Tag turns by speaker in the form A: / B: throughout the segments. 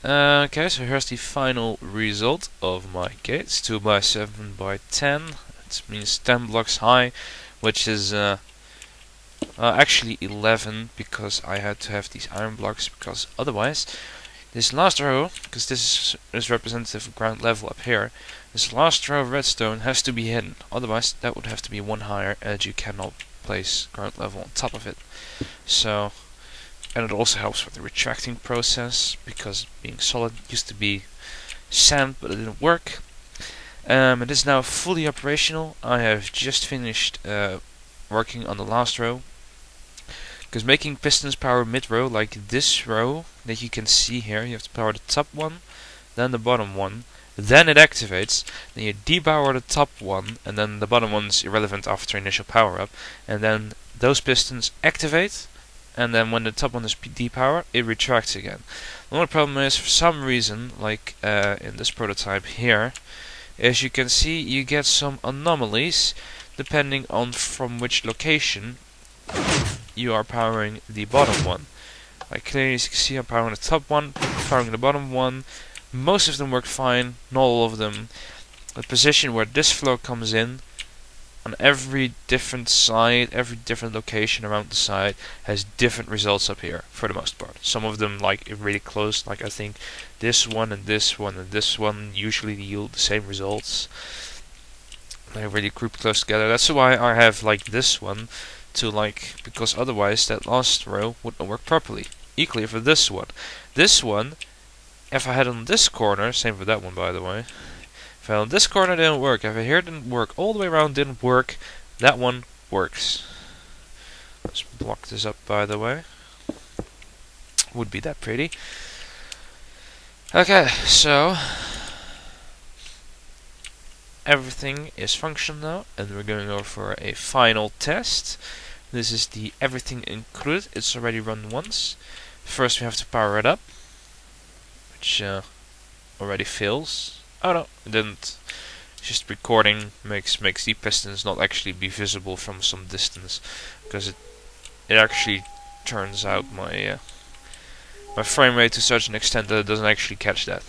A: Okay, so here's the final result of my gate. It's 2x7x10. It means 10 blocks high, which is actually 11, because I had to have these iron blocks, because otherwise this last row, because this is representative of ground level up here, this last row of redstone has to be hidden. Otherwise that would have to be one higher, and you cannot place ground level on top of it. So, and it also helps with the retracting process, because being solid used to be sand, but it didn't work. It is now fully operational. I have just finished working on the last row, because making pistons power mid-row, like this row that you can see here, you have to power the top one, then the bottom one, then it activates, then you depower the top one, and then the bottom one's irrelevant after initial power up, and then those pistons activate, and then when the top one is depowered, it retracts again. The only problem is, for some reason, like in this prototype here, as you can see, you get some anomalies depending on from which location you are powering the bottom one. Like clearly as you can see, I'm powering the top one, powering the bottom one. Most of them work fine, not all of them. The position where this flow comes in, on every different side, every different location around the side, has different results up here, for the most part. Some of them like really close, like I think this one and this one and this one usually yield the same results. They're really grouped close together. That's why I have like this one, to like, because otherwise that last row wouldn't work properly. Equally for this one. This one, if I had on this corner, same for that one by the way, if I had on this corner it didn't work, if I here didn't work, all the way around didn't work, that one works. Let's block this up by the way. Would be that pretty. Okay, so everything is functional now, and we're going over for a final test. This is the everything included. It's already run once. First we have to power it up, which already fails. Oh no, it didn't. Just recording makes the pistons not actually be visible from some distance, because it actually turns out my my frame rate to such an extent that it doesn't actually catch that.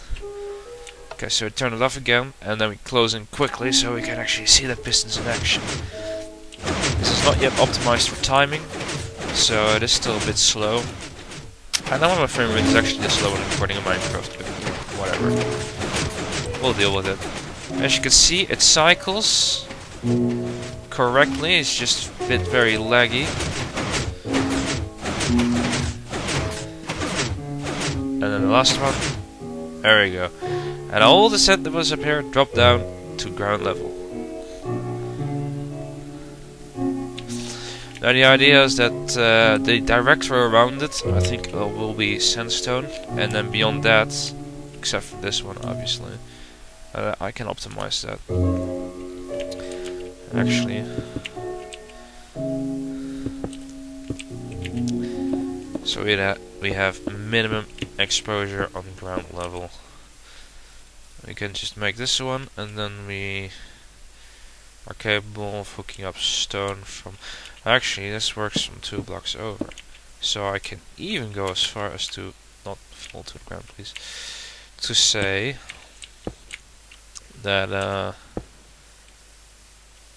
A: Okay, so we turn it off again, and then we close in quickly so we can actually see the pistons in action. This is not yet optimized for timing, so it is still a bit slow. I know my frame rate is actually this slow when recording in Minecraft, but whatever. We'll deal with it. As you can see, it cycles correctly, it's just a bit very laggy. And then the last one, there we go. And all the set that was up here dropped down to ground level. Now the idea is that the direct row around it, I think will be sandstone, and then beyond that, except for this one obviously, I can optimize that. Actually, so we have minimum exposure on ground level. We can just make this one, and then we are capable of hooking up stone from... Actually, this works from 2 blocks over. So I can even go as far as to... Not fall to the ground, please. To say that...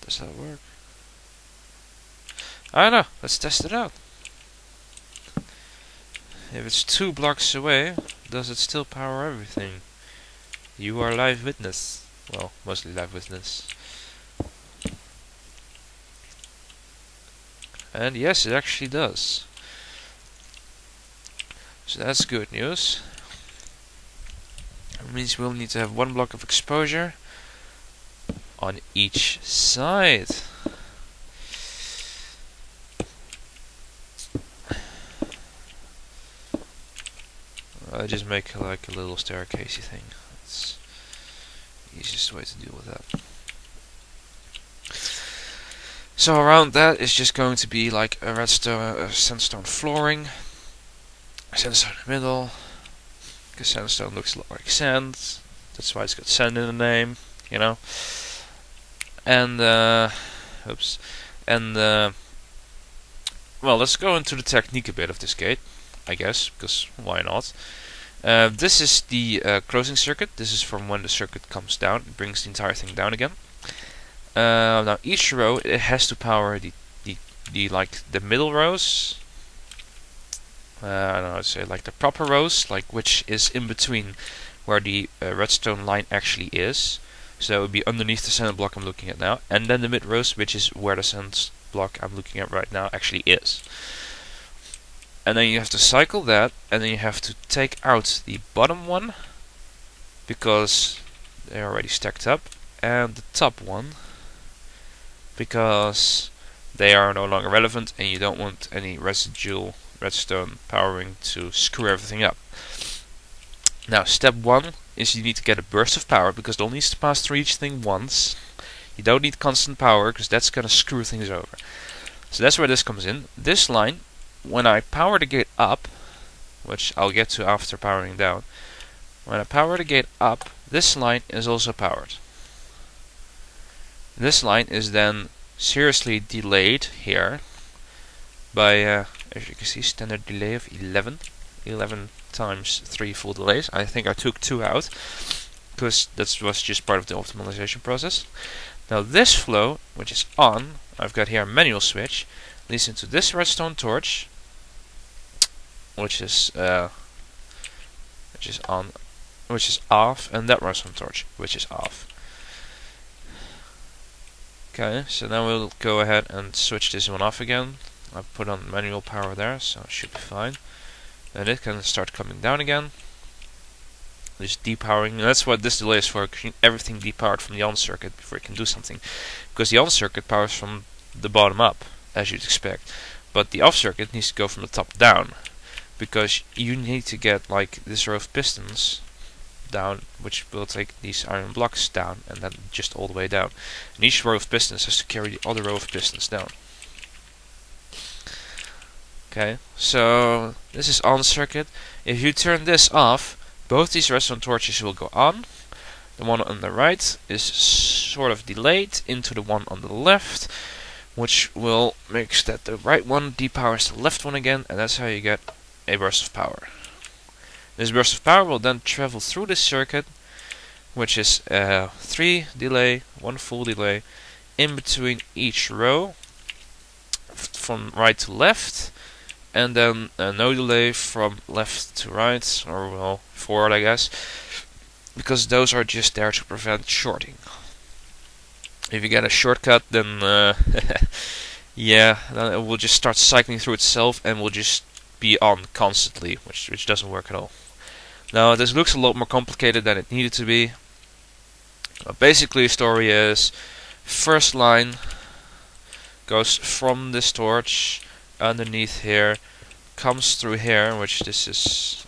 A: does that work? I don't know. Let's test it out. If it's 2 blocks away, does it still power everything? You are live witness. Well, mostly live witness. And yes, it actually does. So that's good news. It means we'll need to have 1 block of exposure on each side. I just make like a little staircasey thing. That's the easiest way to deal with that. So around that is just going to be like a redstone, sandstone flooring, sandstone in the middle, because sandstone looks a lot like sand. That's why it's got sand in the name, you know. And oops. And well, let's go into the technique a bit of this gate, I guess, because why not? This is the closing circuit. This is from when the circuit comes down. It brings the entire thing down again. Now each row, it has to power the middle rows. I don't know how to say, like the proper rows, like which is in between where the redstone line actually is. So that would be underneath the center block I'm looking at now, and then the mid rows, which is where the center block I'm looking at right now actually is. And then you have to cycle that, and then you have to take out the bottom one because they're already stacked up, and the top one because they are no longer relevant, and you don't want any residual redstone powering to screw everything up. Now step 1 is you need to get a burst of power, because it only needs to pass through each thing once. You don't need constant power, because that's gonna screw things over. So that's where this comes in. This line, when I power the gate up, which I'll get to after powering down, when I power the gate up, this line is also powered. This line is then seriously delayed here by, as you can see, standard delay of 11 times 3 full delays. I think I took 2 out, because that was just part of the optimization process. Now this flow, which is on, I've got here a manual switch, leads into this redstone torch, which is on, which is off, and that redstone torch, which is off. Okay, so now we'll go ahead and switch this one off again. I put on manual power there, so it should be fine. Then it can start coming down again. Just depowering, and that's what this delay is for. Everything depowered from the on circuit before you can do something, because the on circuit powers from the bottom up, as you'd expect, but the off circuit needs to go from the top down, because you need to get like this row of pistons down, which will take these iron blocks down, and then just all the way down. And each row of pistons has to carry the other row of pistons down. Okay, so this is on circuit. If you turn this off, both these redstone torches will go on. The one on the right is sort of delayed into the one on the left, which will make that the right one depowers the left one again, and that's how you get a burst of power. This burst of power will then travel through this circuit, which is 3 delay, 1 full delay, in between each row, from right to left, and then no delay from left to right, or well, forward I guess, because those are just there to prevent shorting. If you get a shortcut, then yeah, then it will just start cycling through itself and will just be on constantly, which doesn't work at all. Now this looks a lot more complicated than it needed to be. Basically the story is, first line goes from this torch underneath here, comes through here, which this is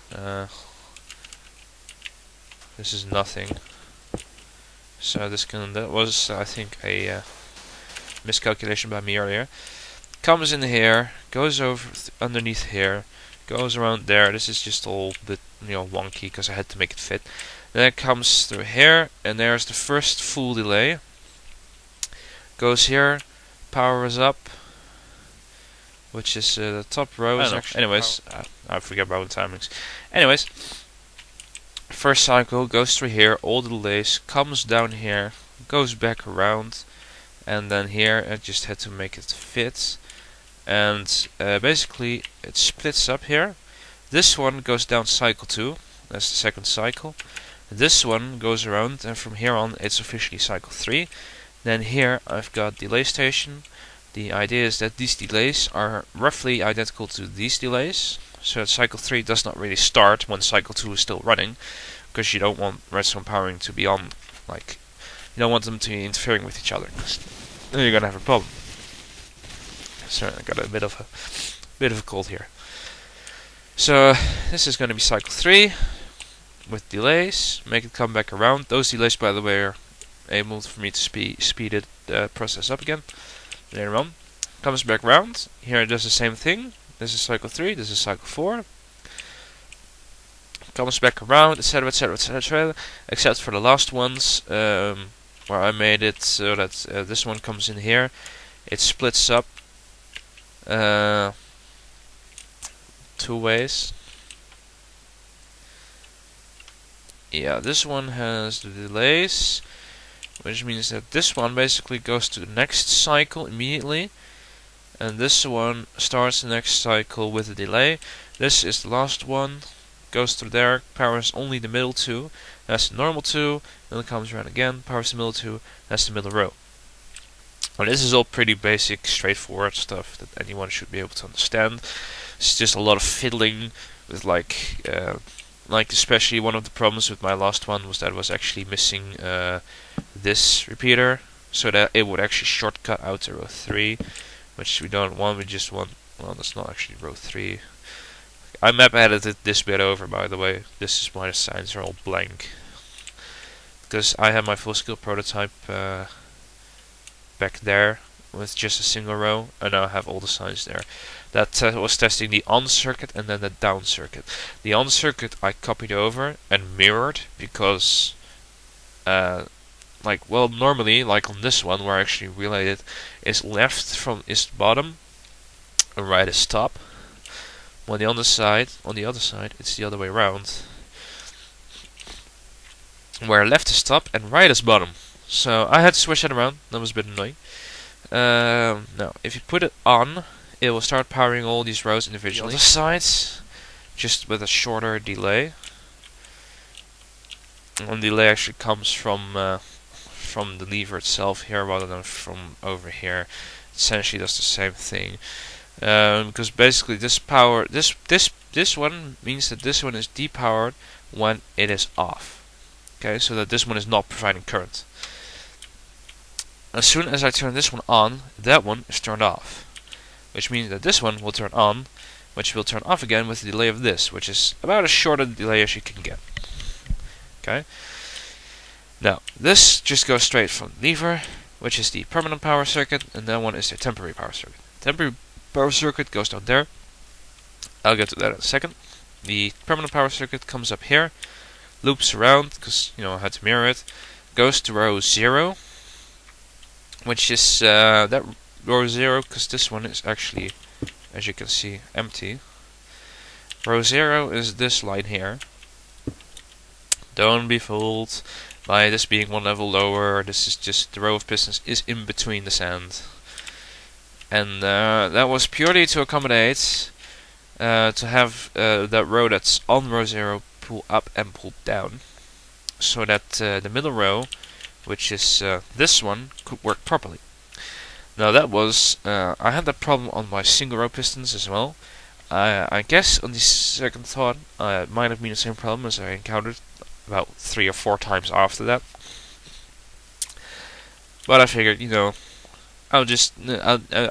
A: nothing. So that was I think a miscalculation by me earlier. Comes in here, goes over underneath here, goes around there. This is just all a bit, wonky because I had to make it fit. Then it comes through here, and there's the first full delay. Goes here, powers up, which is the top row. Anyways, I forget about the timings. Anyways, first cycle goes through here, all the delays, comes down here, goes back around, and then here I just had to make it fit. And basically it splits up here. This one goes down cycle 2, that's the second cycle. This one goes around, and from here on it's officially cycle 3. Then here I've got delay station. The idea is that these delays are roughly identical to these delays, so that cycle 3 does not really start when cycle 2 is still running, because you don't want redstone powering to be on, like, you don't want them to be interfering with each other, then you're gonna have a problem. Sorry, I got a bit of a cold here. So this is going to be cycle 3 with delays. Make it come back around. Those delays, by the way, are able for me to speed it process up again later on. Comes back around. Here it does the same thing. This is cycle 3. This is cycle 4. Comes back around, etc., etc., etc. Except for the last ones, where I made it so that this one comes in here. It splits up 2 ways. yeah, this one has the delays, which means that this one basically goes to the next cycle immediately, and this one starts the next cycle with a delay. This is the last one, goes through there, powers only the middle two, that's the normal two, then it comes around again, powers the middle two, that's the middle row. Well, this is all pretty basic, straightforward stuff that anyone should be able to understand. It's just a lot of fiddling with like especially one of the problems with my last one was that I was actually missing this repeater, so that it would actually shortcut out to row 3, which we don't want. We just want, well, that's not actually row 3. I map edited this bit over, by the way. This is why the signs are all blank, because I have my full scale prototype back there with just a single row, and now I have all the signs there. That was testing the on circuit and then the down circuit. The on circuit I copied over and mirrored because normally, like on this one where I actually relayed it, is left from is bottom and right is top. On the other side, it's the other way around, where left is top and right is bottom. So I had to switch that around. That was a bit annoying. Now, if you put it on, it will start powering all these rows individually. The other sides, just with a shorter delay. And the delay actually comes from the lever itself here, rather than from over here. Essentially, does the same thing. Because basically, this power, this one means that this one is depowered when it is off. Okay, so that this one is not providing current. As soon as I turn this one on, that one is turned off, which means that this one will turn on, which will turn off again with the delay of this, which is about as short a delay as you can get. Okay. Now this just goes straight from the lever, which is the permanent power circuit, and that one is the temporary power circuit. Temporary power circuit goes down there. I'll get to that in a second. The permanent power circuit comes up here, loops around because I had to mirror it, goes to row 0. Which is that row 0, because this one is actually, as you can see, empty. Row 0 is this line here. Don't be fooled by this being one level lower. This is just the row of pistons is in between the sand. And that was purely to accommodate to have that row that's on row 0 pull up and pull down, so that the middle row, which is this one, could work properly. Now that was, I had that problem on my single row pistons as well. I guess on the second thought, it might have been the same problem as I encountered about 3 or 4 times after that. But I figured, I'll just,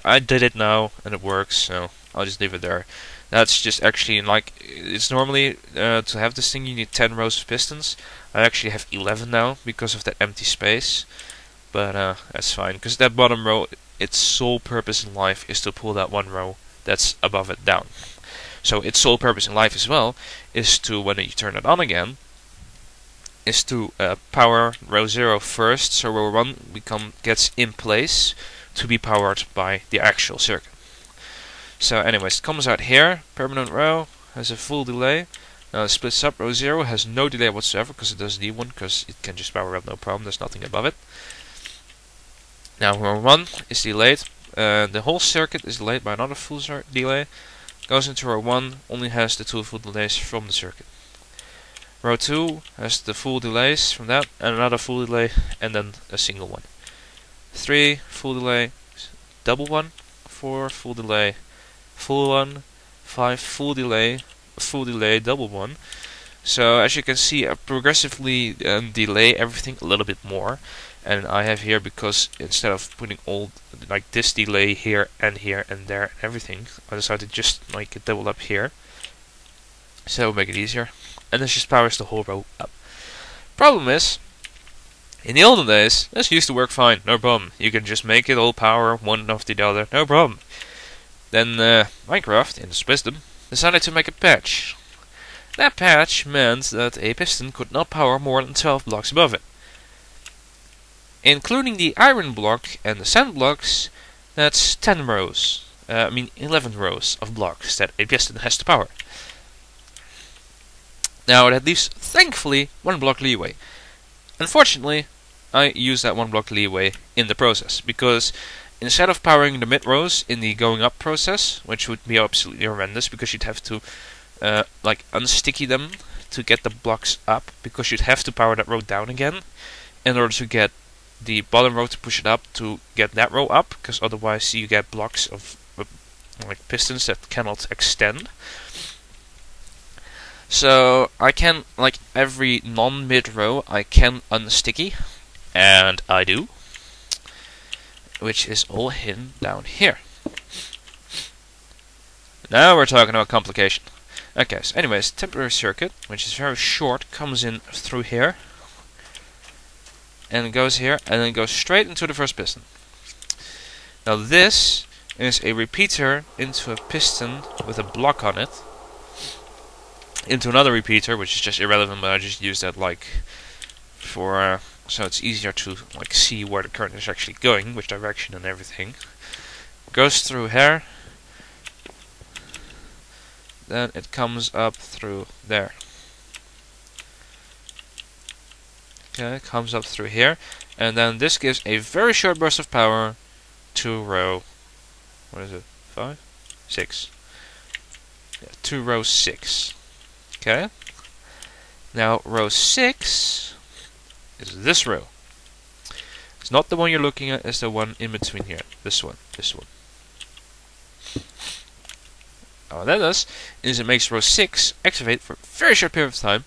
A: I did it now and it works, so I'll just leave it there. That's just actually, like, it's normally, to have this thing you need 10 rows of pistons. I actually have 11 now because of that empty space, but that's fine, because that bottom row, its sole purpose in life is to pull that one row that's above it down. So its sole purpose in life as well is to, when you turn it on again, is to power row 0 first, so row 1 gets in place to be powered by the actual circuit. So anyways, it comes out here, permanent row, has a full delay. Now it splits up, row 0 has no delay whatsoever because it doesn't need one, because it can just power up no problem, there's nothing above it. Now row 1 is delayed, the whole circuit is delayed by another full delay, goes into row 1, only has the 2 full delays from the circuit. Row 2 has the full delays from that, and another full delay, and then a single one. 3 full delay, double one, 4 full delay, full one, 5 full delay, double one. So as you can see, I progressively delay everything a little bit more, and I have here, because instead of putting all like this delay here and there and everything, I decided to just make it double up here, so it'll make it easier, and this just powers the whole row up. Problem is, in the olden days, this used to work fine, no problem. You can just make it all power one after the other, no problem. Then Minecraft, in its wisdom, decided to make a patch. That patch meant that a piston could not power more than 12 blocks above it. Including the iron block and the sand blocks, that's 11 rows of blocks that a piston has to power. Now that leaves, thankfully, 1 block leeway. Unfortunately, I use that 1 block leeway in the process, because instead of powering the mid rows in the going up process, which would be absolutely horrendous because you'd have to like unsticky them to get the blocks up, because you'd have to power that row down again in order to get the bottom row to push it up to get that row up, because otherwise you get blocks of like pistons that cannot extend. So I can, like every non-mid row, I can unsticky, and I do, which is all hidden down here. Now we're talking about complication. Okay, so anyways, temporary circuit, which is very short, comes in through here, and it goes here, and then goes straight into the first piston. Now this is a repeater into a piston with a block on it, into another repeater, which is just irrelevant, but I just use that like for so it's easier to like see where the current is actually going, which direction and everything. Goes through here, then it comes up through there. Okay, it comes up through here, and then this gives a very short burst of power to row, what is it, 5? 6. Yeah, to row 6. Okay. Now row 6 is this row. It's not the one you're looking at, it's the one in between here. This one, this one. Now what that does is it makes row 6 activate for a very short period of time,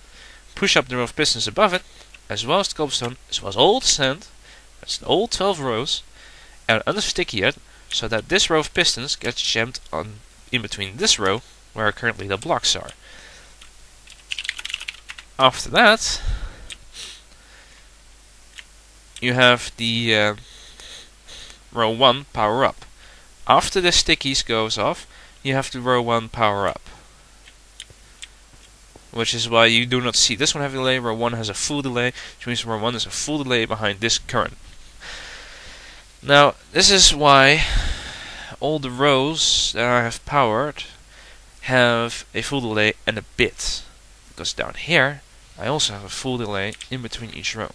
A: push up the row of pistons above it, as well as the cobblestone, as well as all the sand, that's all 12 rows, and unsticky it, so that this row of pistons gets jammed on in between this row, where currently the blocks are. After that, you have the row 1 power up. After the stickies goes off, you have the row 1 power up. Which is why you do not see this one have a delay. Row 1 has a full delay, which means row 1 is a full delay behind this current. Now, this is why all the rows that I have powered have a full delay and a bit. Because down here, I also have a full delay in between each row.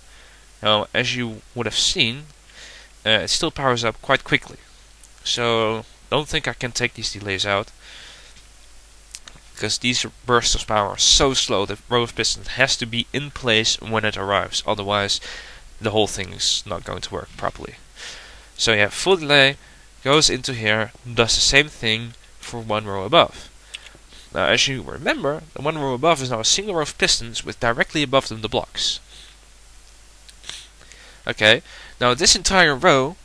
A: Now, as you would have seen, it still powers up quite quickly. So, don't think I can take these delays out, because these bursts of power are so slow that row of pistons has to be in place when it arrives. Otherwise, the whole thing is not going to work properly. So you have full delay, goes into here, does the same thing for 1 row above. Now, as you remember, the 1 row above is now a single row of pistons with directly above them the blocks. Okay, now this entire row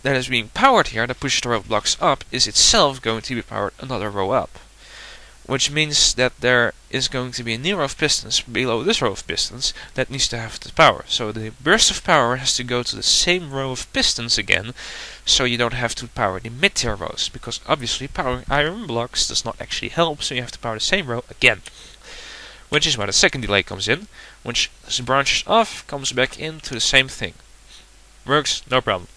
A: that is being powered here, that pushes the row of blocks up, is itself going to be powered another row up. Which means that there is going to be a new row of pistons below this row of pistons that needs to have the power. So the burst of power has to go to the same row of pistons again, so you don't have to power the mid-tier rows, because obviously powering iron blocks does not actually help, so you have to power the same row again. Which is where the second delay comes in, which branches off, comes back into the same thing. Works, no problem.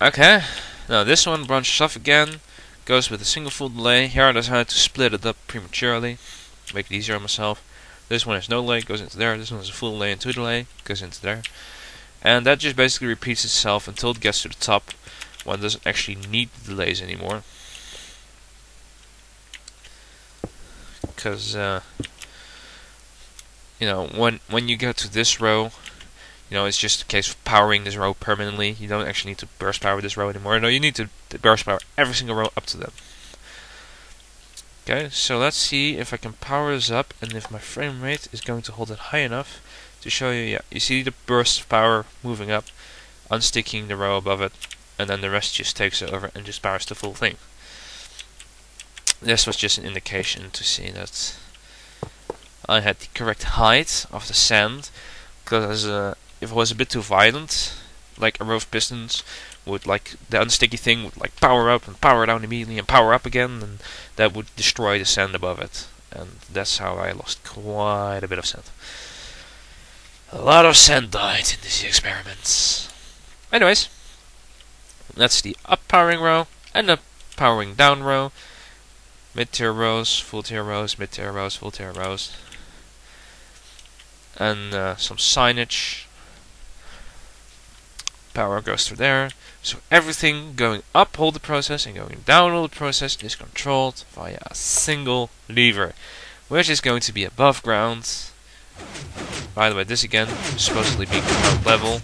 A: Okay, now this one branches off again, goes with a single full delay. Here I decided to split it up prematurely, make it easier on myself. This one has no delay, goes into there. This one has a full delay and 2 delay, goes into there. And that just basically repeats itself until it gets to the top, when it doesn't actually need the delays anymore. Because, you know, when you get to this row, you know, it's just a case of powering this row permanently. You don't actually need to burst power this row anymore. No, you need to burst power every single row up to them. Okay, so let's see if I can power this up and if my frame rate is going to hold it high enough to show you. Yeah, you see the burst of power moving up, unsticking the row above it, and then the rest just takes over and just powers the full thing. This was just an indication to see that I had the correct height of the sand, because if it was a bit too violent, like a row of pistons would, like the unsticky thing would like power up and power down immediately and power up again, and that would destroy the sand above it. And that's how I lost quite a bit of sand. A lot of sand died in these experiments. Anyways, that's the up powering row and the powering down row. Mid-tier rows, full tier rows, mid-tier rows, full tier rows. and some signage. Power goes through there. So everything going up all the process and going down all the process is controlled via a single lever, which is going to be above ground. By the way, this again supposedly being ground level.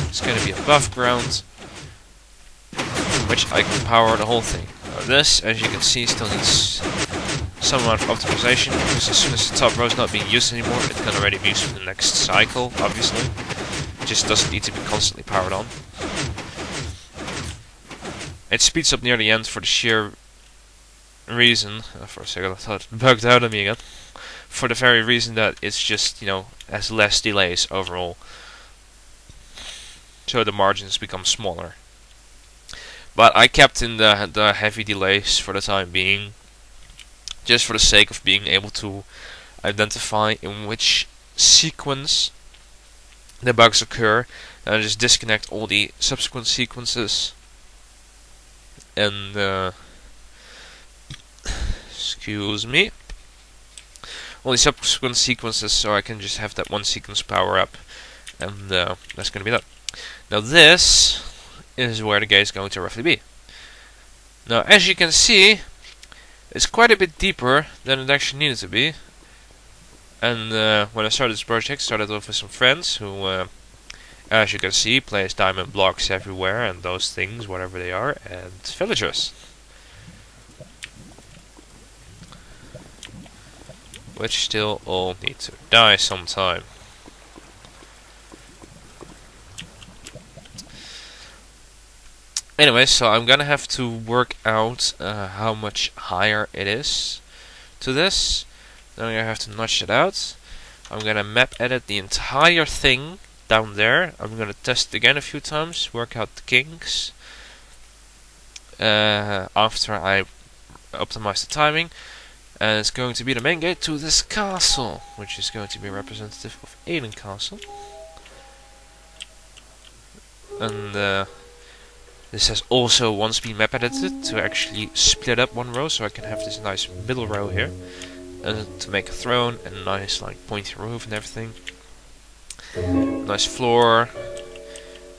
A: It's going to be above ground, from which I can power the whole thing. Now this, as you can see, still needs some amount of optimization, because as soon as the top row is not being used anymore, it can already be used for the next cycle, obviously. It just doesn't need to be constantly powered on. It speeds up near the end for the sheer reason, for a second I thought it bugged out on me again, for the very reason that it's just, you know, has less delays overall. So the margins become smaller. But I kept in the heavy delays for the time being, just for the sake of being able to identify in which sequence the bugs occur, and just disconnect all the subsequent sequences. And excuse me, all the subsequent sequences, so I can just have that one sequence power up, and that's going to be that. Now this is where the gate is going to roughly be. Now as you can see, it's quite a bit deeper than it actually needed to be. And when I started this project, started off with some friends who, as you can see, place diamond blocks everywhere and those things, whatever they are, and villagers. Which still all need to die sometime. Anyway, so I'm gonna have to work out how much higher it is to this. Then I'm gonna have to notch it out. I'm gonna map edit the entire thing down there. I'm gonna test it again a few times, work out the kinks. After I optimize the timing. And it's going to be the main gate to this castle, which is going to be representative of Aden Castle. And this has also once been map edited to actually split up one row, so I can have this nice middle row here. And to make a throne and a nice like pointy roof and everything. Nice floor.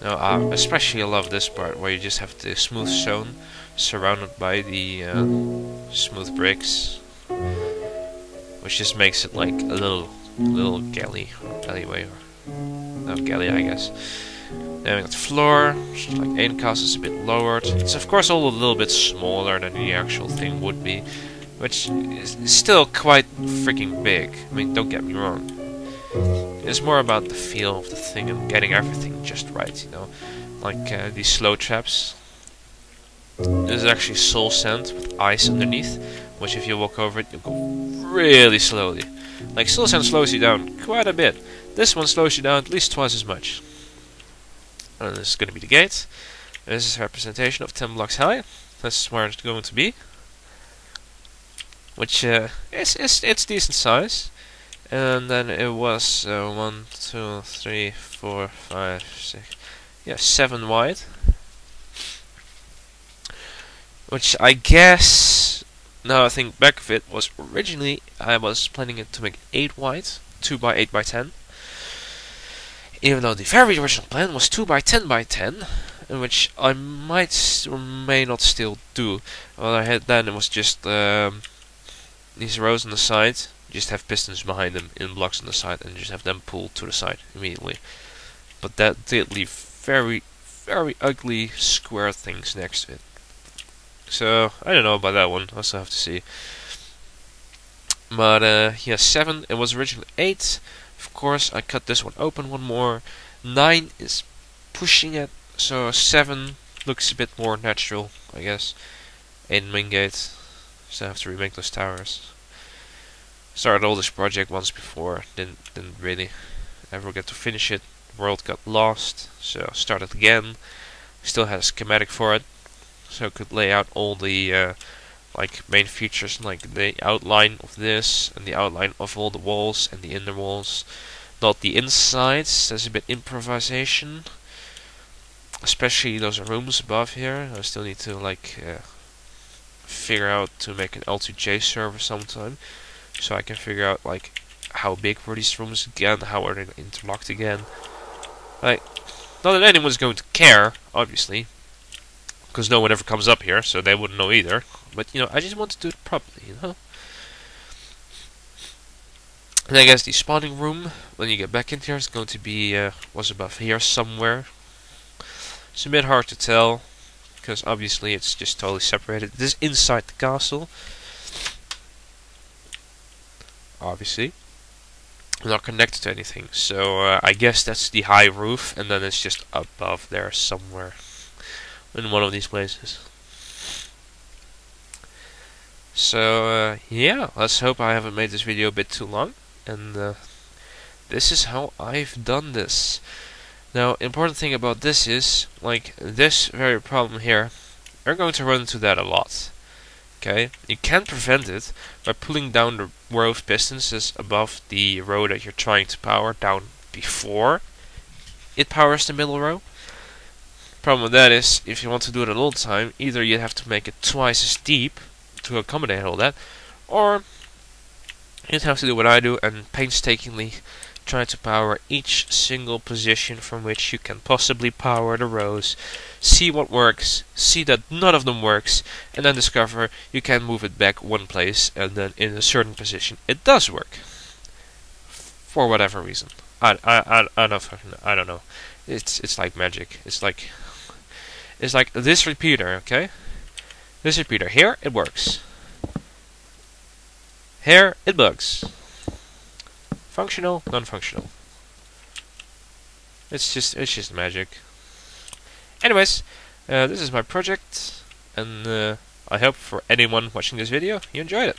A: Now, especially I love this part where you just have the smooth stone surrounded by the smooth bricks, which just makes it like a little galley or alleyway, or no, galley I guess. Then we got the floor, like Aden Castle is a bit lowered. It's of course all a little bit smaller than the actual thing would be, which is still quite freaking big. I mean, don't get me wrong. It's more about the feel of the thing and getting everything just right, you know. Like these slow traps. This is actually soul sand with ice underneath, which if you walk over it, you'll go really slowly. Like soul sand slows you down quite a bit. This one slows you down at least twice as much. And this is going to be the gate. This is a representation of 10 blocks high. That's where it's going to be. Which it's decent size. And then it was 1, 2, 3, 4, 5, 6, yeah, 7 wide. Which I guess, now I think back of it, was originally I was planning it to make 8 wide, 2 by 8 by 10. Even though the very original plan was 2 by 10 by 10, which I might or may not still do. What I had then, it was just these rows on the side, just have pistons behind them in blocks on the side, and just have them pulled to the side immediately. But that did leave very, very ugly square things next to it. So I don't know about that one. I still have to see. But yeah, 7. It was originally 8. Of course, I cut this one open one more. 9 is pushing it, so 7 looks a bit more natural, I guess. 8 main gate. So I have to remake those towers. Started all this project once before, didn't really ever get to finish it. World got lost, so started again. Still had a schematic for it, so I could lay out all the like main features, like the outline of this and the outline of all the walls and the inner walls. Not the insides. There's a bit improvisation, especially those rooms above here. I still need to like figure out to make an L2J server sometime, so I can figure out like how big were these rooms again? How are they interlocked again? Like, not that anyone's going to care, obviously, because no one ever comes up here, so they wouldn't know either. But, you know, I just want to do it properly, you know? And I guess the spawning room, when you get back into here, is going to be, was above here somewhere. It's a bit hard to tell, because obviously it's just totally separated. This is inside the castle. Obviously. Not connected to anything, so I guess that's the high roof, and then it's just above there somewhere. In one of these places. So, yeah, let's hope I haven't made this video a bit too long. And this is how I've done this. Now, important thing about this is, like, this very problem here, you're going to run into that a lot. Okay? You can prevent it by pulling down the row of pistons that's above the row that you're trying to power down before it powers the middle row. Problem with that is, if you want to do it at all time, either you have to make it twice as deep to accommodate all that, or you'd have to do what I do and painstakingly try to power each single position from which you can possibly power the rows, see what works, see that none of them works, and then discover you can move it back one place, and then in a certain position it does work. For whatever reason. I don't know. It's like magic. It's like this repeater, okay? This repeater here, it works. Here, it bugs. Functional, non-functional. It's just magic. Anyways, this is my project, and I hope for anyone watching this video, you enjoyed it.